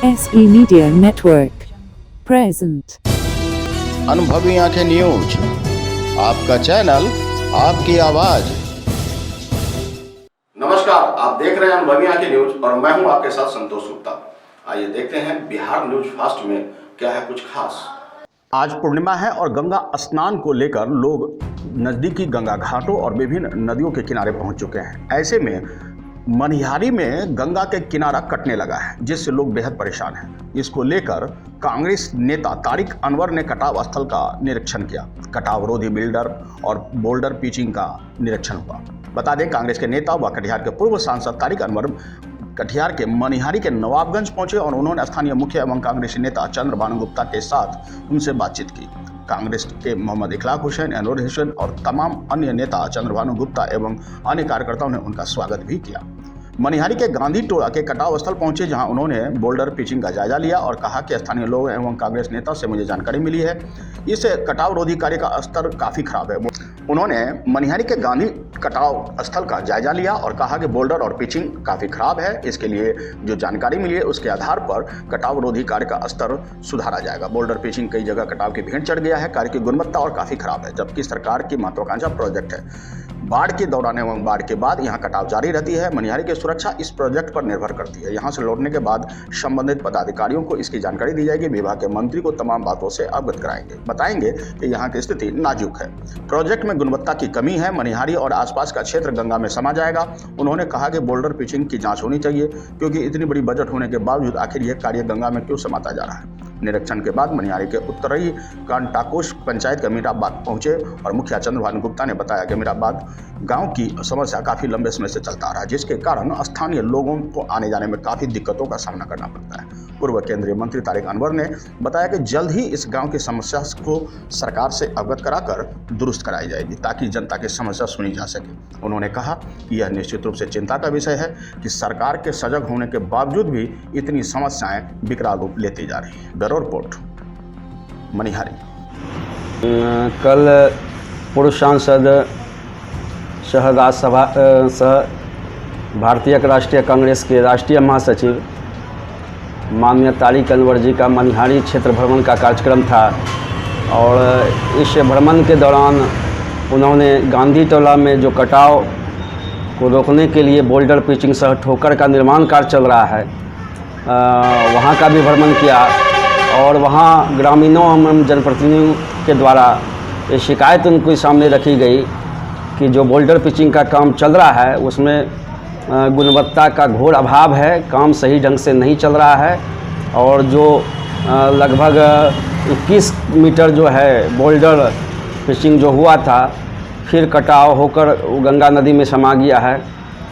SE Media Network present अनुभवी आंखें news, आपका चैनल, आपकी आवाज। नमस्कार, आप देख रहे हैं अनुभवी आंखें न्यूज और मैं हूं आपके साथ संतोष गुप्ता। आइए देखते हैं बिहार न्यूज फास्ट में क्या है कुछ खास। आज पूर्णिमा है और गंगा स्नान को लेकर लोग नज़दीकी गंगा घाटों और विभिन्न नदियों के किनारे पहुंच चुके हैं। ऐसे में मनिहारी में गंगा के किनारा कटने लगा है, जिससे लोग बेहद परेशान हैं। इसको लेकर कांग्रेस नेता तारिक अनवर ने कटाव स्थल का निरीक्षण किया। कटाव रोधी बिल्डर और बोल्डर पिचिंग का निरीक्षण हुआ। बता दें, कांग्रेस के नेता व कटिहार के पूर्व सांसद तारिक अनवर कटिहार के मनिहारी के नवाबगंज पहुंचे और उन्होंने स्थानीय मुखिया एवं कांग्रेसी नेता चंद्रभानु गुप्ता के साथ उनसे बातचीत की। कांग्रेस के मोहम्मद इखलाक हुसैन, अनवर हुसैन और तमाम अन्य नेता चंद्रभानु गुप्ता एवं अन्य कार्यकर्ताओं ने उनका स्वागत भी किया। मनिहारी के गांधी टोला के कटाव स्थल पहुंचे, जहां उन्होंने बोल्डर पिचिंग का जायजा लिया और कहा कि स्थानीय लोग एवं कांग्रेस नेता से मुझे जानकारी मिली है इस कटाव रोधी कार्य का स्तर काफ़ी खराब है। उन्होंने मनिहारी के गांधी कटाव स्थल का जायजा लिया और कहा कि बोल्डर और पिचिंग काफ़ी खराब है। इसके लिए जो जानकारी मिली है उसके आधार पर कटाव रोधी कार्य का स्तर सुधारा जाएगा। बोल्डर पिचिंग कई जगह कटाव की भीड़ चढ़ गया है, कार्य की गुणवत्ता और काफ़ी खराब है, जबकि सरकार की महत्वाकांक्षा प्रोजेक्ट है। बाढ़ के दौरान एवं बाढ़ के बाद यहाँ कटाव जारी रहती है। मनिहारी की सुरक्षा इस प्रोजेक्ट पर निर्भर करती है। यहाँ से लौटने के बाद संबंधित पदाधिकारियों को इसकी जानकारी दी जाएगी। विभाग के मंत्री को तमाम बातों से अवगत कराएंगे, बताएंगे कि यहाँ की स्थिति नाजुक है। प्रोजेक्ट में गुणवत्ता की कमी है। मनिहारी और आसपास का क्षेत्र गंगा में समा जाएगा। उन्होंने कहा कि बोल्डर पिचिंग की जाँच होनी चाहिए, क्योंकि इतनी बड़ी बजट होने के बावजूद आखिर यह कार्य गंगा में क्यों समाता जा रहा है। निरीक्षण के बाद मनिहारी के उत्तरी कांटाकोश पंचायत के अमीराबाद पहुंचे और मुखिया चंद्रभानु गुप्ता ने बताया कि अमीराबाद गांव की समस्या काफ़ी लंबे समय से चलता आ रहा है, जिसके कारण स्थानीय लोगों को आने जाने में काफ़ी दिक्कतों का सामना करना पड़ता है। पूर्व केंद्रीय मंत्री तारिक अनवर ने बताया कि जल्द ही इस गांव की समस्या को सरकार से अवगत कराकर दुरुस्त कराई जाएगी, ताकि जनता की समस्या सुनी जा सके। उन्होंने कहा कि यह निश्चित रूप से चिंता का विषय है कि सरकार के सजग होने के बावजूद भी इतनी समस्याएं विकराल रूप लेती जा रही हैं। Bureau report, Manihari. कल पूर्व सांसद भारतीय राष्ट्रीय कांग्रेस के राष्ट्रीय महासचिव माननीय तारिक अनवर जी का मनिहारी क्षेत्र भ्रमण का कार्यक्रम था और इस भ्रमण के दौरान उन्होंने गांधी टोला में जो कटाव को रोकने के लिए बोल्डर पिचिंग सह ठोकर का निर्माण कार्य चल रहा है, वहाँ का भी भ्रमण किया और वहाँ ग्रामीणों एवं जनप्रतिनिधियों के द्वारा ये शिकायत उनके सामने रखी गई कि जो बोल्डर पिचिंग का काम चल रहा है उसमें गुणवत्ता का घोर अभाव है, काम सही ढंग से नहीं चल रहा है और जो लगभग 21 मीटर जो है बोल्डर पिचिंग जो हुआ था फिर कटाव होकर गंगा नदी में समा गया है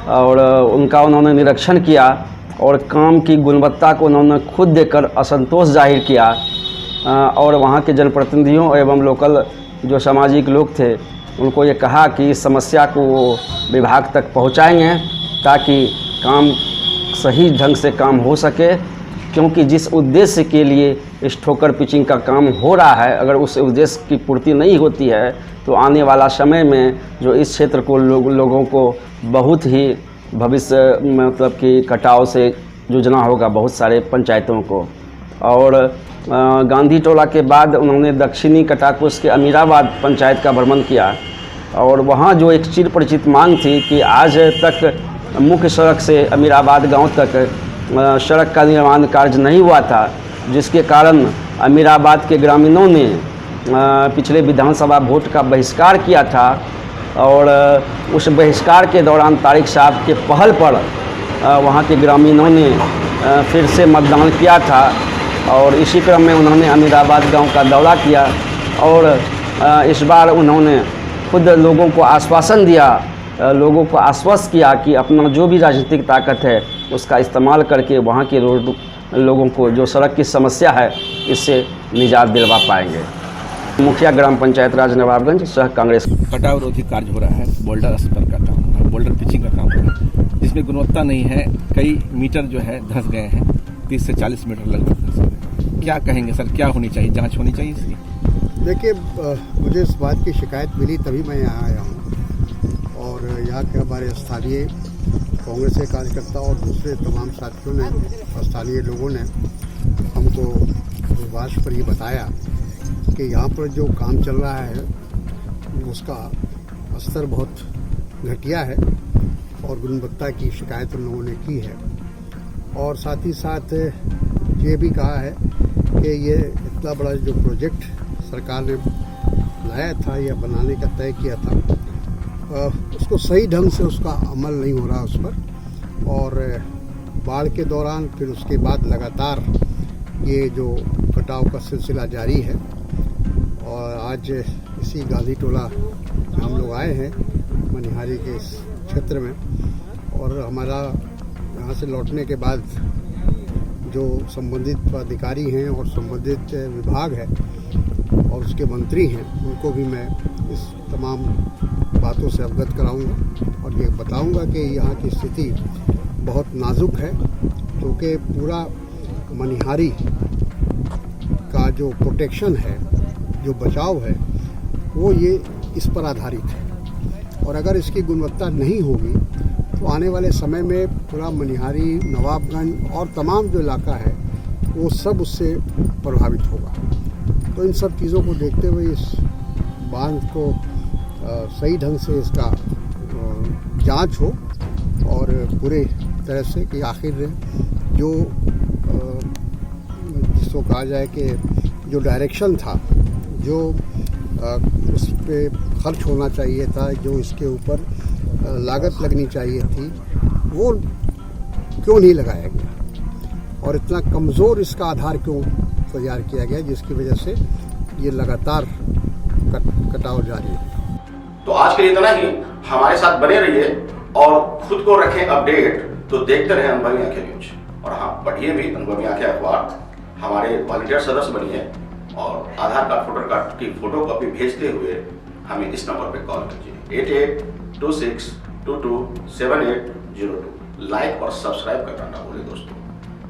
और उनका उन्होंने निरीक्षण किया और काम की गुणवत्ता को उन्होंने खुद देखकर असंतोष जाहिर किया और वहाँ के जनप्रतिनिधियों एवं लोकल जो सामाजिक लोग थे उनको ये कहा कि इस समस्या को वो विभाग तक पहुँचाएंगे ताकि काम सही ढंग से काम हो सके, क्योंकि जिस उद्देश्य के लिए इस ठोकर पिचिंग का काम हो रहा है, अगर उस उद्देश्य की पूर्ति नहीं होती है तो आने वाला समय में जो इस क्षेत्र को लोगों को बहुत ही भविष्य मतलब कि कटाव से जूझना होगा, बहुत सारे पंचायतों को। और गांधी टोला के बाद उन्होंने दक्षिणी कटाकोश के अमीराबाद पंचायत का भ्रमण किया और वहाँ जो एक चिर परिचित मांग थी कि आज तक मुख्य सड़क से अमीराबाद गांव तक सड़क का निर्माण कार्य नहीं हुआ था, जिसके कारण अमीराबाद के ग्रामीणों ने पिछले विधानसभा वोट का बहिष्कार किया था और उस बहिष्कार के दौरान तारिक साहब के पहल पर वहाँ के ग्रामीणों ने फिर से मतदान किया था और इसी क्रम में उन्होंने अमीराबाद गांव का दौरा किया और इस बार उन्होंने खुद लोगों को आश्वासन दिया, लोगों को आश्वस्त किया कि अपना जो भी राजनीतिक ताकत है उसका इस्तेमाल करके वहाँ के लोगों को जो सड़क की समस्या है इससे निजात दिलवा पाएंगे। मुखिया ग्राम पंचायत राज नवाबगंज सह कांग्रेस। कटाव रोधी कार्य हो रहा है, बोल्डर स्तर का काम, बोल्डर पिचिंग का काम हो रहा है, जिसमें गुणवत्ता नहीं है। कई मीटर जो है धंस गए हैं, 30 से 40 मीटर लगभग धंस गए। क्या कहेंगे सर, क्या होनी चाहिए, जांच होनी चाहिए इसकी? देखिए, मुझे इस बात की शिकायत मिली तभी मैं यहाँ आया हूँ और यहाँ के हमारे स्थानीय कांग्रेस के कार्यकर्ता और दूसरे तमाम साथियों ने और स्थानीय लोगों ने हमको दूरभाष पर ये बताया कि यहाँ पर जो काम चल रहा है उसका स्तर बहुत घटिया है और गुणवत्ता की शिकायत उन लोगों ने की है। और साथ ही साथ ये भी कहा है कि ये इतना बड़ा जो प्रोजेक्ट सरकार ने लाया था या बनाने का तय किया था उसको सही ढंग से उसका अमल नहीं हो रहा उस पर, और बाढ़ के दौरान फिर उसके बाद लगातार ये जो कटाव का सिलसिला जारी है। और आज इसी गांधी टोला में हम लोग आए हैं मनिहारी के इस क्षेत्र में, और हमारा यहाँ से लौटने के बाद जो संबंधित अधिकारी हैं और संबंधित विभाग है और उसके मंत्री हैं उनको भी मैं इस तमाम बातों से अवगत कराऊंगा और ये बताऊंगा कि यहाँ की स्थिति बहुत नाजुक है, क्योंकि पूरा मनिहारी का जो प्रोटेक्शन है, जो बचाव है, वो ये इस पर आधारित है। और अगर इसकी गुणवत्ता नहीं होगी तो आने वाले समय में पूरा मनिहारी, नवाबगंज और तमाम जो इलाका है वो सब उससे प्रभावित होगा। तो इन सब चीज़ों को देखते हुए इस बांध को सही ढंग से इसका जांच हो और पूरे तरह से कि आखिर जो जिसको कहा जाए कि जो डायरेक्शन था, जो उस पे खर्च होना चाहिए था, जो इसके ऊपर लागत लगनी चाहिए थी, वो क्यों नहीं लगाया गया और इतना कमज़ोर इसका आधार क्यों तैयार किया गया, जिसकी वजह से ये लगातार कटाव जारी है। तो आज के लिए इतना ही। हमारे साथ बने रहिए और खुद को रखें अपडेट। तो देखते रहें अनुभवी आंखें न्यूज, और हाँ, पढ़िए भी अनुभवी आंखें अखबार। हमारे वॉलंटियर सदस्य बनिए और आधार कार्ड, वोटर कार्ड की फोटो कॉपी भेजते हुए हमें इस नंबर पर कॉल कीजिए 8826227802। लाइक और सब्सक्राइब करना ना भूलें दोस्तों।